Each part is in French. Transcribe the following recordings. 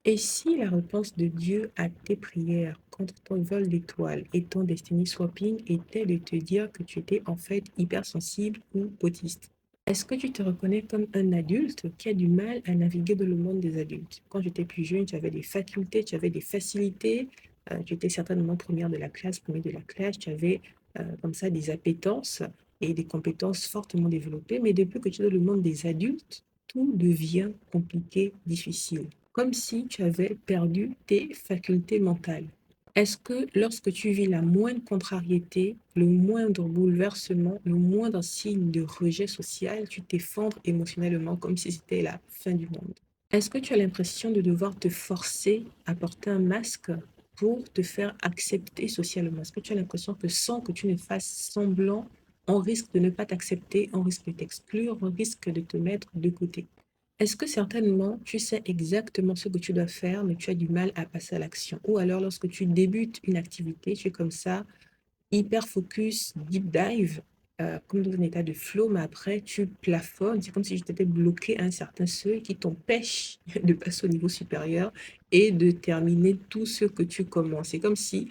Et si la réponse de Dieu à tes prières contre ton vol d'étoiles et ton destiny swapping était de te dire que tu étais en fait hypersensible ou autiste? Est-ce que tu te reconnais comme un adulte qui a du mal à naviguer dans le monde des adultes? Quand tu étais plus jeune, tu avais des facultés, tu avais des facilités, tu étais certainement première de la classe, premier de la classe, tu avais comme ça des appétences et des compétences fortement développées, mais depuis que tu es dans le monde des adultes, tout devient compliqué, difficile, comme si tu avais perdu tes facultés mentales. Est-ce que lorsque tu vis la moindre contrariété, le moindre bouleversement, le moindre signe de rejet social, tu t'effondres émotionnellement comme si c'était la fin du monde? Est-ce que tu as l'impression de devoir te forcer à porter un masque pour te faire accepter socialement? Est-ce que tu as l'impression que sans que tu ne fasses semblant, on risque de ne pas t'accepter, on risque de t'exclure, on risque de te mettre de côté? Est-ce que certainement tu sais exactement ce que tu dois faire, mais tu as du mal à passer à l'action? Ou alors lorsque tu débutes une activité, tu es comme ça, hyper focus, deep dive, comme dans un état de flow, mais après tu plafonnes. C'est comme si tu t'étais bloqué à un certain seuil qui t'empêche de passer au niveau supérieur et de terminer tout ce que tu commences. C'est comme si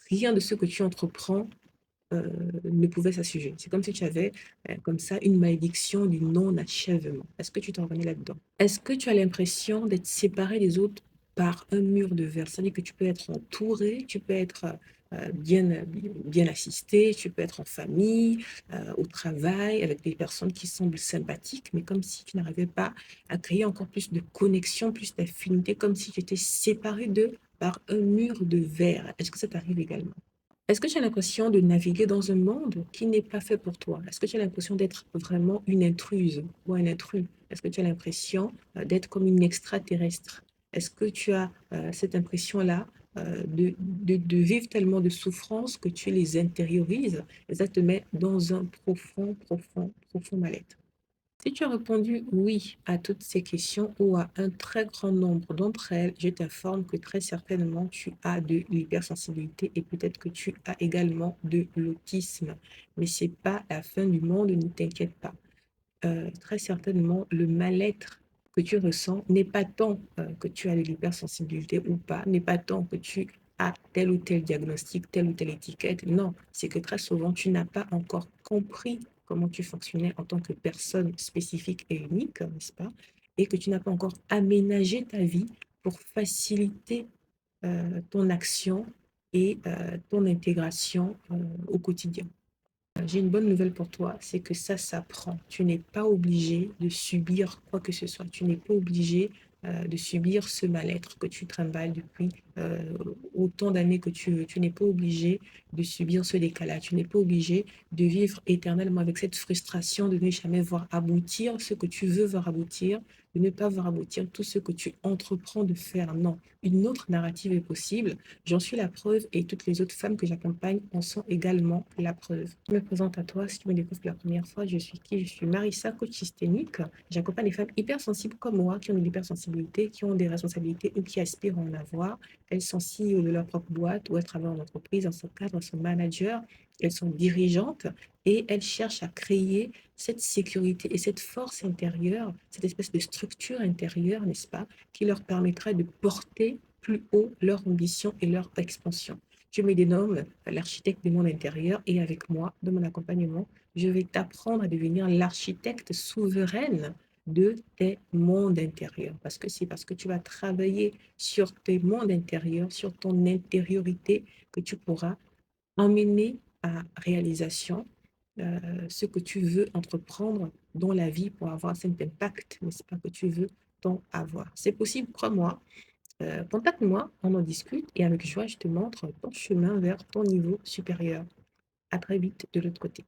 rien de ce que tu entreprends ne pouvait s'assujer. C'est comme si tu avais comme ça une malédiction du non-achèvement. Est-ce que tu t'en reconnais là-dedans? Est-ce que tu as l'impression d'être séparé des autres par un mur de verre? C'est-à-dire que tu peux être entouré, tu peux être bien assisté, tu peux être en famille, au travail, avec des personnes qui semblent sympathiques, mais comme si tu n'arrivais pas à créer encore plus de connexion, plus d'affinité, comme si tu étais séparé d'eux par un mur de verre. Est-ce que ça t'arrive également? Est-ce que tu as l'impression de naviguer dans un monde qui n'est pas fait pour toi? Est-ce que tu as l'impression d'être vraiment une intruse ou un intrus? Est-ce que tu as l'impression d'être comme une extraterrestre? Est-ce que tu as cette impression-là de vivre tellement de souffrances que tu les intériorises et ça te met dans un profond, profond, profond mal-être? Si tu as répondu oui à toutes ces questions ou à un très grand nombre d'entre elles, je t'informe que très certainement tu as de l'hypersensibilité et peut-être que tu as également de l'autisme. Mais c'est pas la fin du monde, ne t'inquiète pas. Très certainement, le mal-être que tu ressens n'est pas tant que tu as de l'hypersensibilité ou pas, n'est pas tant que tu as tel ou tel diagnostic, telle ou telle étiquette. Non, c'est que très souvent, tu n'as pas encore compris comment tu fonctionnais en tant que personne spécifique et unique, n'est-ce pas? Et que tu n'as pas encore aménagé ta vie pour faciliter ton action et ton intégration au quotidien. J'ai une bonne nouvelle pour toi, c'est que ça s'apprend. Tu n'es pas obligé de subir quoi que ce soit. Tu n'es pas obligé de subir ce mal-être que tu trimbales depuis autant d'années que tu veux. Tu n'es pas obligé de subir ce décalage. Tu n'es pas obligé de vivre éternellement avec cette frustration de ne jamais voir aboutir ce que tu veux voir aboutir, de ne pas voir aboutir tout ce que tu entreprends de faire. Non, une autre narrative est possible. J'en suis la preuve et toutes les autres femmes que j'accompagne en sont également la preuve. Je me présente à toi, si tu me découvres pour la première fois, je suis qui? Je suis Marissa, coach systémique. J'accompagne les femmes hypersensibles comme moi, qui ont de l'hypersensibilité, qui ont des responsabilités ou qui aspirent à en avoir. Elles sont CEO de leur propre boîte ou elles travaillent en entreprise, en son cadre, elles sont managers, elles sont dirigeantes et elles cherchent à créer cette sécurité et cette force intérieure, cette espèce de structure intérieure, n'est-ce pas, qui leur permettrait de porter plus haut leur ambition et leur expansion. Je me dénomme l'architecte de mon intérieur et avec moi, de mon accompagnement, je vais t'apprendre à devenir l'architecte souveraine de tes mondes intérieurs. Parce que c'est parce que tu vas travailler sur tes mondes intérieurs, sur ton intériorité, que tu pourras emmener à réalisation ce que tu veux entreprendre dans la vie pour avoir cet impact, n'est-ce pas, que tu veux tant avoir. C'est possible, crois-moi. Contacte-moi, on en discute et avec joie, je te montre ton chemin vers ton niveau supérieur. À très vite de l'autre côté.